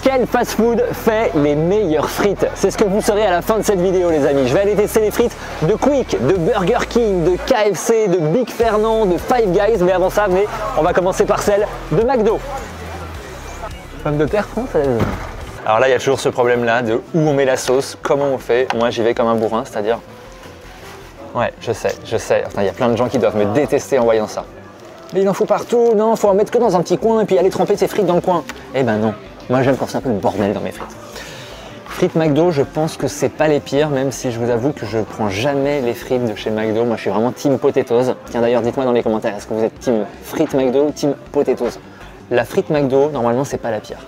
Quel fast-food fait les meilleures frites? C'est ce que vous saurez à la fin de cette vidéo les amis. Je vais aller tester les frites de Quick, de Burger King, de KFC, de Big Fernand, de Five Guys. Mais avant ça, on va commencer par celle de McDo. Pomme de terre française. Alors là, il y a toujours ce problème-là de où on met la sauce, comment on fait. Moi, j'y vais comme un bourrin, c'est-à-dire... Ouais, je sais. Enfin, il y a plein de gens qui doivent me détester en voyant ça. Mais il en faut partout, non, faut en mettre que dans un petit coin et puis aller tremper ses frites dans le coin. Eh ben non. Moi j'aime quand c'est un peu le bordel dans mes frites. Frites McDo, je pense que c'est pas les pires, même si je vous avoue que je prends jamais les frites de chez McDo. Moi je suis vraiment team potatoes. Tiens d'ailleurs dites-moi dans les commentaires, est-ce que vous êtes team frites McDo ou team potatoes? La frite McDo, normalement c'est pas la pire.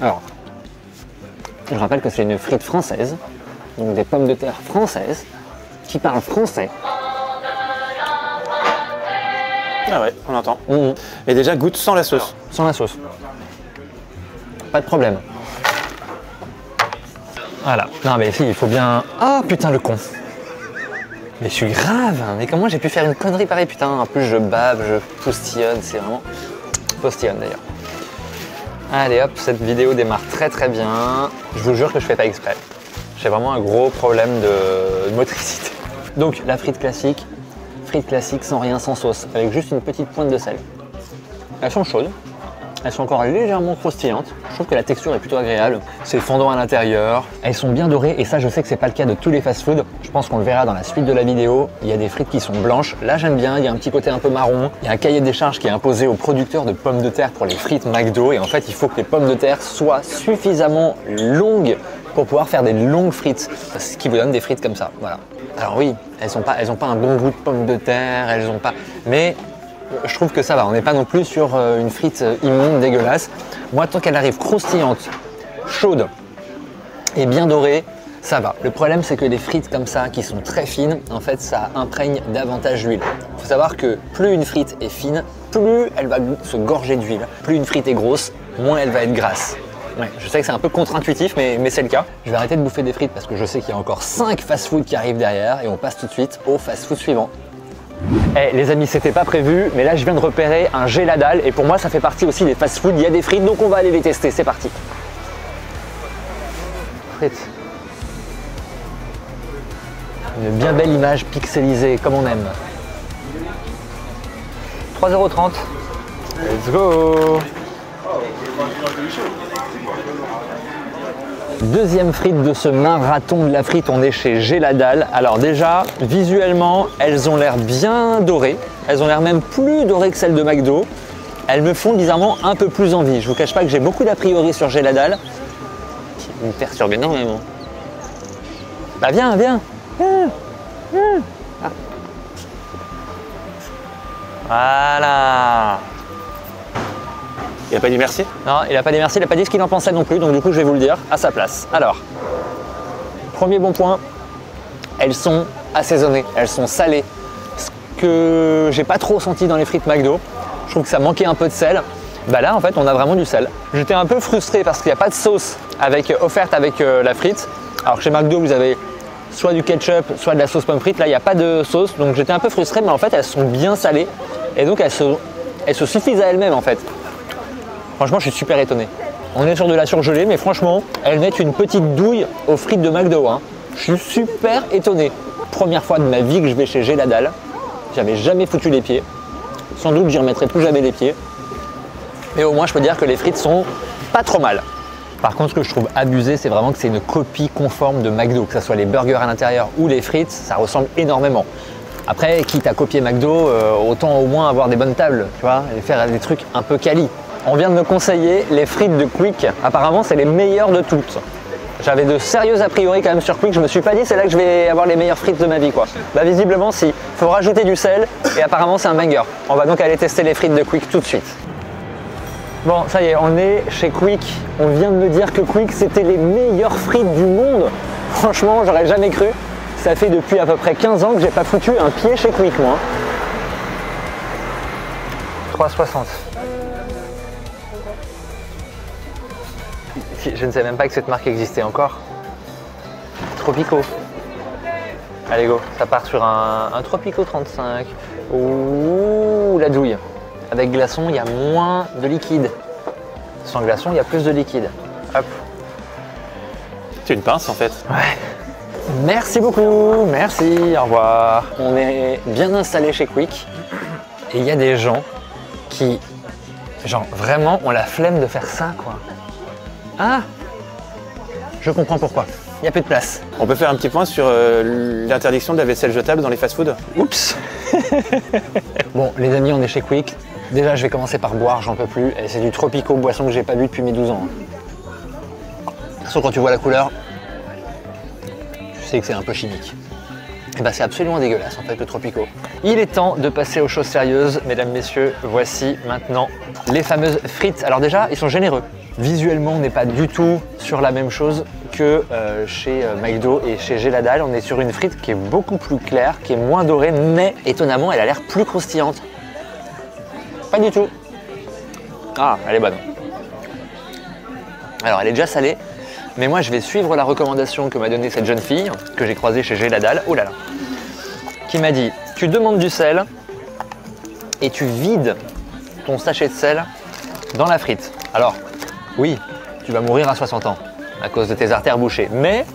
Alors, je rappelle que c'est une frite française, donc des pommes de terre françaises, qui parlent français. Ah ouais, on entend. Et déjà goûte sans la sauce. Sans la sauce. Pas de problème. Voilà. Non mais si, il faut bien... Ah putain le con. Mais je suis grave. Mais comment j'ai pu faire une connerie pareille putain. En plus je bave, je postillonne. C'est vraiment... Postillonne d'ailleurs. Allez hop, cette vidéo démarre très très bien. Je vous jure que je fais pas exprès. J'ai vraiment un gros problème de motricité. Donc la frite classique sans rien, sans sauce, avec juste une petite pointe de sel. Elles sont chaudes, elles sont encore légèrement croustillantes. Je trouve que la texture est plutôt agréable. C'est fondant à l'intérieur. Elles sont bien dorées et ça je sais que c'est pas le cas de tous les fast-foods. Je pense qu'on le verra dans la suite de la vidéo. Il y a des frites qui sont blanches. Là j'aime bien, il y a un petit côté un peu marron. Il y a un cahier des charges qui est imposé aux producteurs de pommes de terre pour les frites McDo. Et en fait il faut que les pommes de terre soient suffisamment longues pour pouvoir faire des longues frites. C'est ce qui vous donne des frites comme ça. Voilà. Alors oui, elles ont pas un bon goût de pommes de terre, elles ont pas... Mais je trouve que ça va, on n'est pas non plus sur une frite immonde, dégueulasse. Moi, tant qu'elle arrive croustillante, chaude et bien dorée, ça va. Le problème, c'est que les frites comme ça, qui sont très fines, en fait, ça imprègne davantage l'huile. Il faut savoir que plus une frite est fine, plus elle va se gorger d'huile. Plus une frite est grosse, moins elle va être grasse. Ouais, je sais que c'est un peu contre-intuitif, mais c'est le cas. Je vais arrêter de bouffer des frites parce que je sais qu'il y a encore 5 fast-food qui arrivent derrière et on passe tout de suite au fast-food suivant. Eh les amis, c'était pas prévu, mais là je viens de repérer un Géladal et pour moi ça fait partie aussi des fast-food. Il y a des frites donc on va aller les tester, c'est parti. Frites. Une bien belle image pixelisée comme on aime. 3,30 €. Let's go. Deuxième frite de ce marathon de la frite, on est chez Géladal. Alors déjà, visuellement, elles ont l'air bien dorées. Elles ont l'air même plus dorées que celles de McDo. Elles me font bizarrement un peu plus envie. Je vous cache pas que j'ai beaucoup d'a priori sur Géladal. Qui me perturbe énormément. Bah viens. Ah. Voilà. Il a pas dit merci? Non, il n'a pas dit merci, il n'a pas dit ce qu'il en pensait non plus, donc du coup je vais vous le dire à sa place. Alors, premier bon point, elles sont assaisonnées, elles sont salées. Ce que j'ai pas trop senti dans les frites McDo, je trouve que ça manquait un peu de sel. Bah là en fait on a vraiment du sel. J'étais un peu frustré parce qu'il n'y a pas de sauce offerte avec la frite. Alors que chez McDo vous avez soit du ketchup, soit de la sauce pomme frite. Là il n'y a pas de sauce, donc j'étais un peu frustré, mais en fait elles sont bien salées et donc elles se suffisent à elles-mêmes en fait. Franchement, je suis super étonné. On est sur de la surgelée, mais franchement, elles mettent une petite douille aux frites de McDo. Hein. Je suis super étonné. Première fois de ma vie que je vais chez Géladal. J'avais jamais foutu les pieds. Sans doute, j'y remettrai plus jamais les pieds. Mais au moins, je peux dire que les frites sont pas trop mal. Par contre, ce que je trouve abusé, c'est vraiment que c'est une copie conforme de McDo. Que ce soit les burgers à l'intérieur ou les frites, ça ressemble énormément. Après, quitte à copier McDo, autant au moins avoir des bonnes tables, tu vois, et faire des trucs un peu quali. On vient de me conseiller les frites de Quick. Apparemment, c'est les meilleures de toutes. J'avais de sérieux a priori quand même sur Quick. Je me suis pas dit c'est là que je vais avoir les meilleures frites de ma vie quoi. Bah visiblement si. Faut rajouter du sel et apparemment c'est un banger. On va donc aller tester les frites de Quick tout de suite. Bon, ça y est, on est chez Quick. On vient de me dire que Quick c'était les meilleures frites du monde. Franchement, j'aurais jamais cru. Ça fait depuis à peu près 15 ans que j'ai pas foutu un pied chez Quick moi. 3,60. Je ne sais même pas que cette marque existait encore. Tropico. Allez go, ça part sur un Tropico 35. Ouh, la douille. Avec glaçon, il y a moins de liquide. Sans glaçon, il y a plus de liquide. Hop. C'est une pince en fait. Ouais. Merci beaucoup, merci, au revoir. On est bien installé chez Quick et il y a des gens qui, genre vraiment, ont la flemme de faire ça quoi. Ah, je comprends pourquoi. Il n'y a plus de place. On peut faire un petit point sur l'interdiction de la vaisselle jetable dans les fast-foods. Oups. Bon, les amis, on est chez Quick. Déjà, je vais commencer par boire, j'en peux plus. Et c'est du Tropico, boisson que j'ai pas bu depuis mes 12 ans. De toute façon, quand tu vois la couleur, tu sais que c'est un peu chimique. Et ben, c'est absolument dégueulasse en fait le Tropico. Il est temps de passer aux choses sérieuses, mesdames, messieurs. Voici maintenant les fameuses frites. Alors déjà, ils sont généreux. Visuellement, on n'est pas du tout sur la même chose que chez McDo et chez Géladal. On est sur une frite qui est beaucoup plus claire, qui est moins dorée, mais étonnamment, elle a l'air plus croustillante. Pas du tout. Ah, elle est bonne. Alors, elle est déjà salée, mais moi, je vais suivre la recommandation que m'a donnée cette jeune fille, que j'ai croisée chez Géladal, oh là là, qui m'a dit, tu demandes du sel et tu vides ton sachet de sel dans la frite. Alors, oui, tu vas mourir à 60 ans à cause de tes artères bouchées, mais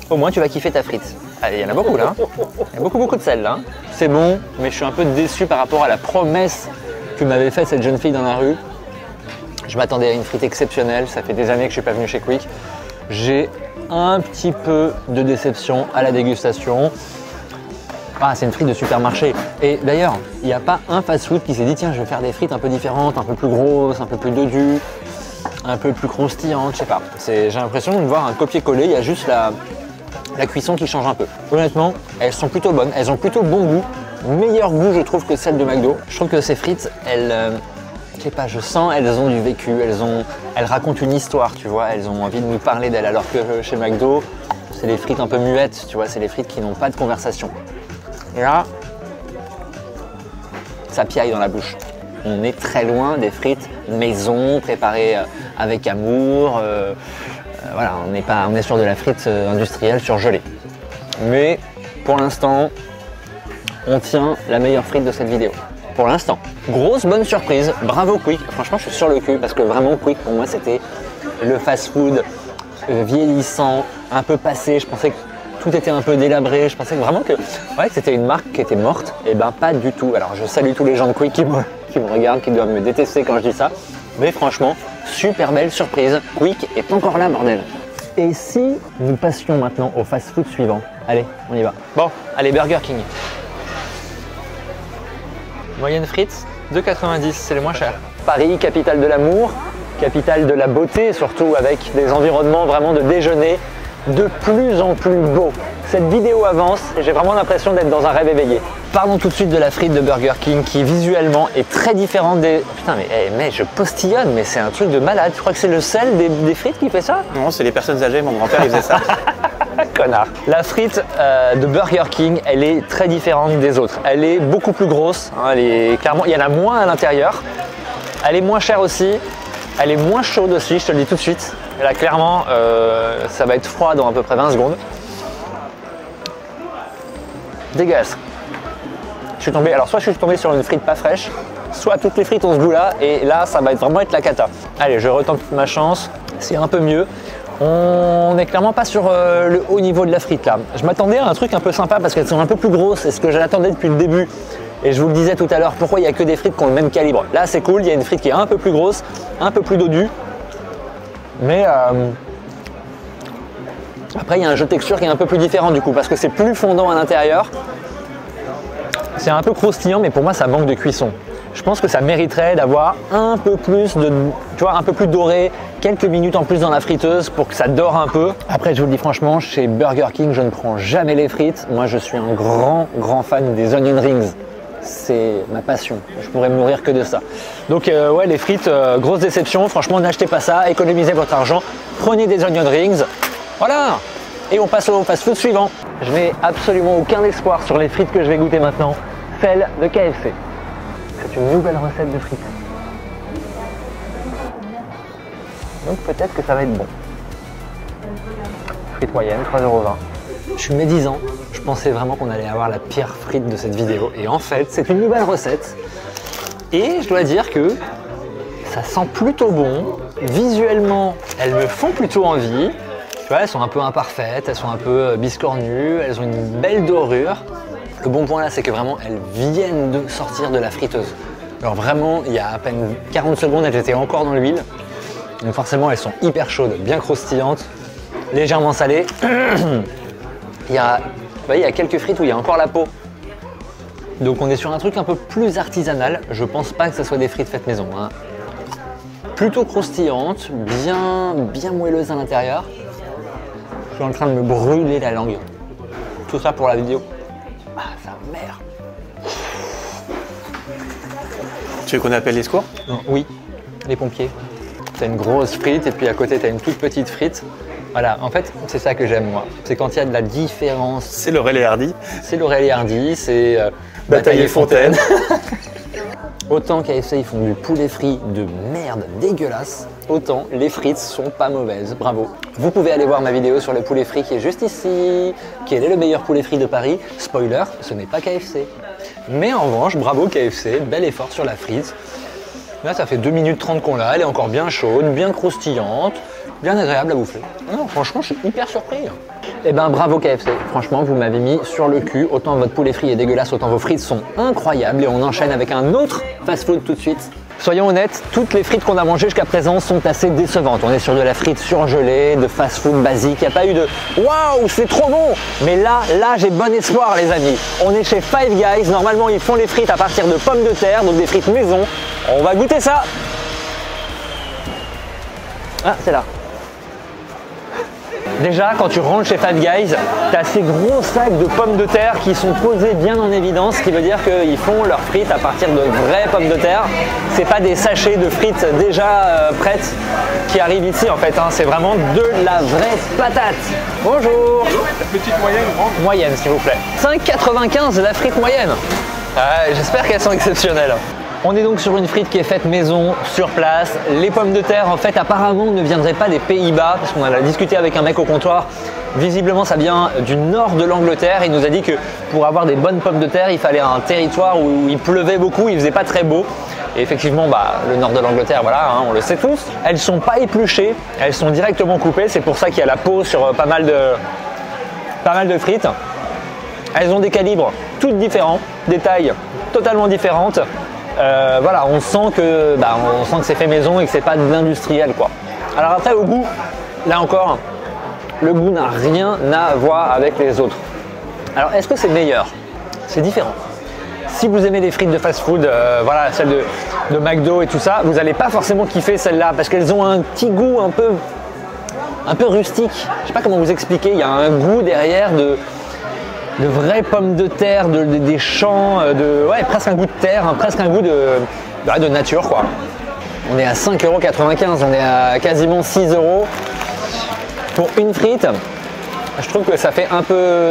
au moins, tu vas kiffer ta frite. Allez, il y en a beaucoup là, il y a beaucoup de sel là. C'est bon, mais je suis un peu déçu par rapport à la promesse que m'avait faite cette jeune fille dans la rue. Je m'attendais à une frite exceptionnelle, ça fait des années que je ne suis pas venu chez Quick. J'ai un petit peu de déception à la dégustation. Ah, c'est une frite de supermarché. Et d'ailleurs, il n'y a pas un fast-food qui s'est dit tiens, je vais faire des frites un peu différentes, un peu plus grosses, un peu plus dodues, un peu plus croustillantes, je sais pas. J'ai l'impression de voir un copier-coller, il y a juste la cuisson qui change un peu. Honnêtement, elles sont plutôt bonnes, elles ont plutôt bon goût. Meilleur goût, je trouve, que celle de McDo. Je trouve que ces frites, elles, je sais pas, je sens, elles ont du vécu, elles racontent une histoire, tu vois, elles ont envie de nous parler d'elles. Alors que chez McDo, c'est les frites un peu muettes, tu vois, c'est les frites qui n'ont pas de conversation. Et là, ça piaille dans la bouche. On est très loin des frites maison, préparées avec amour. Voilà, on est sur de la frite industrielle surgelée. Mais pour l'instant, on tient la meilleure frite de cette vidéo. Pour l'instant. Grosse bonne surprise. Bravo Quick. Franchement, je suis sur le cul parce que vraiment Quick, pour moi, c'était le fast-food vieillissant, un peu passé. Je pensais que tout était un peu délabré. Je pensais vraiment que c'était une marque qui était morte. Et ben pas du tout. Alors je salue tous les gens de Quick qui me regardent, qui doivent me détester quand je dis ça. Mais franchement, super belle surprise. Quick est encore là, bordel. Et si nous passions maintenant au fast-food suivant? Allez, on y va. Bon, allez, Burger King. Moyenne frite, 2,90, c'est le moins cher. Paris, capitale de l'amour, capitale de la beauté, surtout avec des environnements vraiment de déjeuner de plus en plus beaux. Cette vidéo avance et j'ai vraiment l'impression d'être dans un rêve éveillé. Parlons tout de suite de la frite de Burger King qui visuellement est très différente des... Putain mais je postillonne, mais c'est un truc de malade. Tu crois que c'est le sel des frites qui fait ça? Non, c'est les personnes âgées, mon grand-père il faisait ça. Connard. La frite de Burger King, elle est très différente des autres. Elle est beaucoup plus grosse, hein, clairement, il y en a moins à l'intérieur. Elle est moins chère aussi. Elle est moins chaude aussi, je te le dis tout de suite. Et là, clairement, ça va être froid dans à peu près 20 secondes. Dégueulasse. Je suis tombé, alors soit je suis tombé sur une frite pas fraîche, soit toutes les frites ont ce goût-là, et là, ça va vraiment être la cata. Allez, je retente ma chance, c'est un peu mieux. On n'est clairement pas sur le haut niveau de la frite là. Je m'attendais à un truc un peu sympa parce qu'elles sont un peu plus grosses, c'est ce que j'attendais depuis le début. Et je vous le disais tout à l'heure, pourquoi il n'y a que des frites qui ont le même calibre. Là c'est cool, il y a une frite qui est un peu plus grosse, un peu plus dodue. Mais après il y a un jeu de texture qui est un peu plus différent du coup, parce que c'est plus fondant à l'intérieur. C'est un peu croustillant, mais pour moi ça manque de cuisson. Je pense que ça mériterait d'avoir un peu plus de, tu vois, un peu plus doré, quelques minutes en plus dans la friteuse pour que ça dore un peu. Après, je vous le dis franchement, chez Burger King, je ne prends jamais les frites. Moi, je suis un grand fan des onion rings. C'est ma passion. Je pourrais mourir que de ça. Donc, ouais, les frites, grosse déception. Franchement, n'achetez pas ça. Économisez votre argent. Prenez des onion rings. Voilà. Et on passe au fast-food suivant. Je n'ai absolument aucun espoir sur les frites que je vais goûter maintenant. Celle de KFC. C'est une nouvelle recette de frites. Donc peut-être que ça va être bon. Frite moyenne, 3,20 €. Je suis médisant. Je pensais vraiment qu'on allait avoir la pire frite de cette vidéo. Et en fait, c'est une nouvelle recette. Et je dois dire que Ça sent plutôt bon. Visuellement, elles me font plutôt envie. Tu vois, elles sont un peu imparfaites, elles sont un peu biscornues, elles ont une belle dorure. Le bon point là, c'est que vraiment, elles viennent de sortir de la friteuse. Alors vraiment, il y a à peine 40 secondes, elles étaient encore dans l'huile. Donc forcément, elles sont hyper chaudes, bien croustillantes, légèrement salées. il y a quelques frites où il y a encore la peau. Donc on est sur un truc un peu plus artisanal. Je pense pas que ce soit des frites faites maison, hein. Plutôt croustillantes, bien moelleuses à l'intérieur. Je suis en train de me brûler la langue. Tout ça pour la vidéo. Ah, sa mère. Tu veux qu'on appelle les secours? Oui, les pompiers. T'as une grosse frite et puis à côté t'as une toute petite frite. Voilà, en fait, c'est ça que j'aime moi. C'est quand il y a de la différence. C'est Laurel et Hardy. C'est Laurel et Hardy, c'est Bataille et Fontaine. Autant KFC ils font du poulet frit de merde dégueulasse, autant les frites sont pas mauvaises. Bravo. Vous pouvez aller voir ma vidéo sur le poulet frit qui est juste ici. Quel est le meilleur poulet frit de Paris? Spoiler, ce n'est pas KFC. Mais en revanche, bravo KFC, bel effort sur la frite. Là, ça fait 2 minutes 30 qu'on l'a, elle est encore bien chaude, bien croustillante, bien agréable à bouffer. Non, franchement, je suis hyper surpris. Eh ben, bravo KFC. Franchement, vous m'avez mis sur le cul. Autant votre poulet frit est dégueulasse, autant vos frites sont incroyables. Et on enchaîne avec un autre fast-food tout de suite. Soyons honnêtes, toutes les frites qu'on a mangées jusqu'à présent sont assez décevantes. On est sur de la frite surgelée, de fast-food basique. Il n'y a pas eu de « Waouh, c'est trop bon !» Mais là, j'ai bon espoir, les amis. On est chez Five Guys. Normalement, ils font les frites à partir de pommes de terre, donc des frites maison. On va goûter ça. Ah, c'est là. Déjà, quand tu rentres chez Five Guys, tu as ces gros sacs de pommes de terre qui sont posés bien en évidence, ce qui veut dire qu'ils font leurs frites à partir de vraies pommes de terre. C'est pas des sachets de frites déjà prêtes qui arrivent ici en fait, hein. C'est vraiment de la vraie patate. Bonjour. Petite, moyenne, grande? Moyenne s'il vous plaît. 5,95 la frite moyenne. J'espère qu'elles sont exceptionnelles. On est donc sur une frite qui est faite maison, sur place. Les pommes de terre, en fait, apparemment, ne viendraient pas des Pays-Bas, parce qu'on a discuté avec un mec au comptoir. Visiblement, ça vient du nord de l'Angleterre. Il nous a dit que pour avoir des bonnes pommes de terre, il fallait un territoire où il pleuvait beaucoup, il faisait pas très beau. Et effectivement, le nord de l'Angleterre, voilà, hein, on le sait tous. Elles sont pas épluchées, elles sont directement coupées. C'est pour ça qu'il y a la peau sur pas mal de frites. Elles ont des calibres toutes différents, des tailles totalement différentes. Voilà, on sent que c'est fait maison et que c'est pas de l'industriel quoi. Alors après au goût, là encore, le goût n'a rien à voir avec les autres. Alors est-ce que c'est meilleur? C'est différent. Si vous aimez les frites de fast-food, voilà, celles de McDo et tout ça, vous n'allez pas forcément kiffer celles-là parce qu'elles ont un petit goût un peu rustique. Je sais pas comment vous expliquer, il y a un goût derrière de vraies pommes de terre, des champs, ouais, presque un goût de terre, hein, presque un goût de nature quoi. On est à 5,95 €, on est à quasiment 6 € pour une frite. Je trouve que ça fait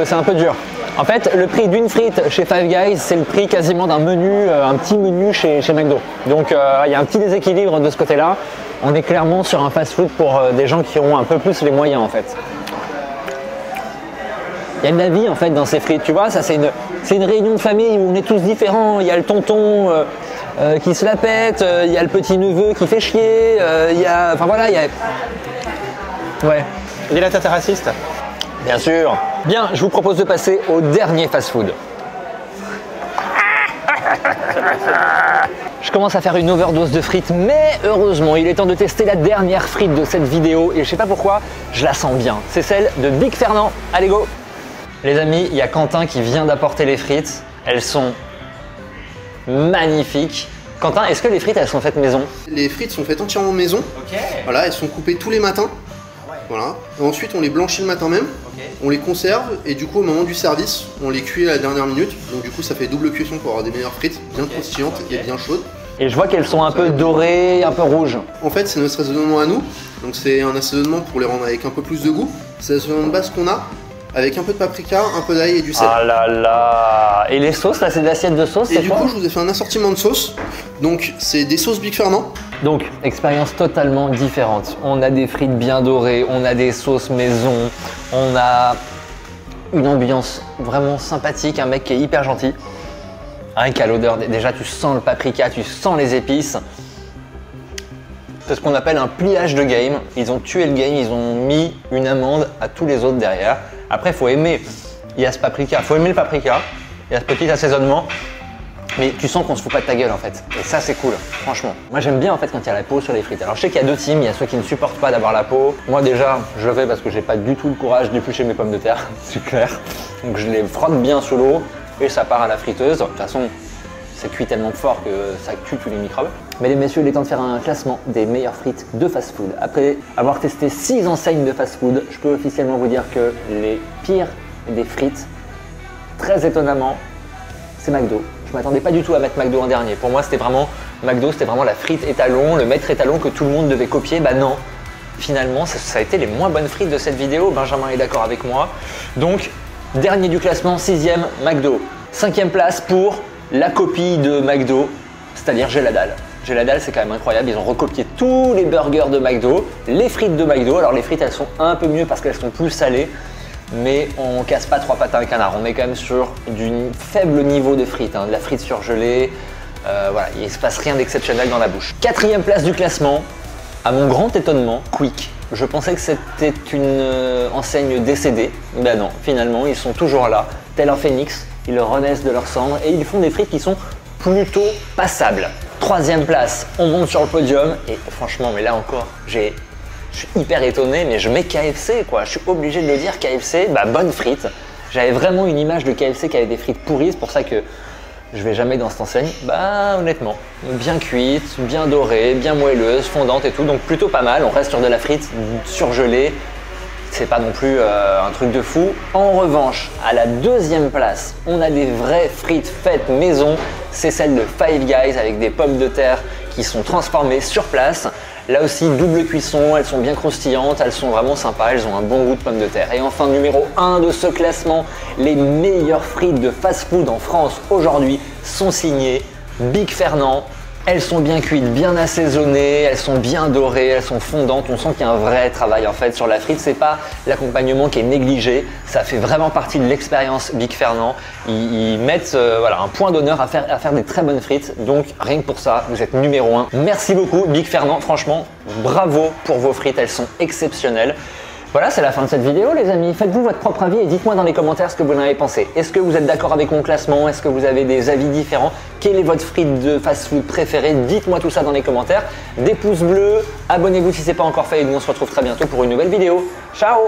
c'est un peu dur. En fait, le prix d'une frite chez Five Guys, c'est le prix quasiment d'un menu, un petit menu chez McDo. Donc il y a un petit déséquilibre de ce côté-là. On est clairement sur un fast-food pour des gens qui ont un peu plus les moyens en fait. Il y a de la vie en fait dans ces frites, tu vois, ça c'est une réunion de famille où on est tous différents. Il y a le tonton qui se la pète, il y a le petit neveu qui fait chier, enfin voilà, il y a... Ouais. Il est là, t'es raciste? Bien sûr. Bien, je vous propose de passer au dernier fast-food. Je commence à faire une overdose de frites, mais heureusement, il est temps de tester la dernière frite de cette vidéo et je sais pas pourquoi, je la sens bien. C'est celle de Big Fernand. Allez go! Les amis, il y a Quentin qui vient d'apporter les frites. Elles sont magnifiques. Quentin, est-ce que les frites, elles sont faites maison? Les frites sont faites entièrement maison. Ok. Voilà, elles sont coupées tous les matins. Ouais. Voilà. Et ensuite, on les blanchit le matin même. Okay. On les conserve et du coup, au moment du service, on les cuit à la dernière minute. Donc du coup, ça fait double cuisson pour avoir des meilleures frites, bien croustillantes et bien chaudes. Et je vois qu'elles sont un peu dorées, un peu rouges. En fait, c'est notre assaisonnement à nous. Donc c'est un assaisonnement pour les rendre avec un peu plus de goût. C'est l'assaisonnement de base qu'on a. Avec un peu de paprika, un peu d'ail et du sel. Ah là là! Et les sauces, là, c'est de l'assiette de sauce, et du coup, je vous ai fait un assortiment de sauces. Donc, c'est des sauces Big Fernand. Donc, expérience totalement différente. On a des frites bien dorées, on a des sauces maison, on a une ambiance vraiment sympathique, un mec qui est hyper gentil. Rien qu'à l'odeur, déjà, tu sens le paprika, tu sens les épices. C'est ce qu'on appelle un pliage de game. Ils ont tué le game, ils ont mis une amende à tous les autres derrière. Après, il faut aimer. Il y a ce paprika, il faut aimer le paprika. Il y a ce petit assaisonnement. Mais tu sens qu'on se fout pas de ta gueule en fait. Et ça c'est cool, franchement. Moi j'aime bien en fait quand il y a la peau sur les frites. Alors je sais qu'il y a deux teams, il y a ceux qui ne supportent pas d'avoir la peau. Moi déjà, je vais parce que j'ai pas du tout le courage d'éplucher mes pommes de terre, c'est clair. Donc je les frotte bien sous l'eau et ça part à la friteuse. De toute façon, c'est cuit tellement fort que ça tue tous les microbes. Mais les messieurs, il est temps de faire un classement des meilleures frites de fast-food. Après avoir testé 6 enseignes de fast-food, je peux officiellement vous dire que les pires des frites, très étonnamment, c'est McDo. Je m'attendais pas du tout à mettre McDo en dernier. Pour moi, c'était vraiment McDo, c'était vraiment la frite étalon, le maître étalon que tout le monde devait copier. Bah non, finalement, ça a été les moins bonnes frites de cette vidéo. Benjamin est d'accord avec moi. Donc, dernier du classement, 6e, McDo. 5e place pour la copie de McDo, c'est-à-dire Geladal. Geladal, c'est quand même incroyable. Ils ont recopié tous les burgers de McDo, les frites de McDo. Alors, les frites, elles sont un peu mieux parce qu'elles sont plus salées. Mais on casse pas trois pattes à un canard, on est quand même sur du faible niveau de frites, de la frite surgelée, voilà, il se passe rien d'exceptionnel dans la bouche. 4e place du classement, à mon grand étonnement, Quick. Je pensais que c'était une enseigne décédée, ben non, finalement ils sont toujours là, tel un phénix, ils renaissent de leur cendre et ils font des frites qui sont plutôt passables. 3e place, on monte sur le podium et franchement, mais là encore, je suis hyper étonné, mais je mets KFC quoi, je suis obligé de le dire, KFC, bah bonne frite. J'avais vraiment une image de KFC qui avait des frites pourries, c'est pour ça que je vais jamais dans cette enseigne. Bah honnêtement, bien cuite, bien dorée, bien moelleuse, fondante et tout, donc plutôt pas mal. On reste sur de la frite surgelée, c'est pas non plus un truc de fou. En revanche, à la 2e place, on a des vraies frites faites maison, c'est celle de Five Guys avec des pommes de terre qui sont transformées sur place. Là aussi, double cuisson, elles sont bien croustillantes, elles sont vraiment sympas, elles ont un bon goût de pommes de terre. Et enfin, numéro 1 de ce classement, les meilleures frites de fast-food en France aujourd'hui sont signées Big Fernand. Elles sont bien cuites, bien assaisonnées, elles sont bien dorées, elles sont fondantes. On sent qu'il y a un vrai travail en fait sur la frite. C'est pas l'accompagnement qui est négligé. Ça fait vraiment partie de l'expérience Big Fernand. Ils mettent voilà, un point d'honneur à faire des très bonnes frites. Donc rien que pour ça, vous êtes numéro 1. Merci beaucoup Big Fernand. Franchement, bravo pour vos frites. Elles sont exceptionnelles. Voilà, c'est la fin de cette vidéo les amis. Faites-vous votre propre avis et dites-moi dans les commentaires ce que vous en avez pensé. Est-ce que vous êtes d'accord avec mon classement? Est-ce que vous avez des avis différents? Quelle est votre frite de fast-food préférée? Dites-moi tout ça dans les commentaires. Des pouces bleus, abonnez-vous si ce n'est pas encore fait et nous on se retrouve très bientôt pour une nouvelle vidéo. Ciao!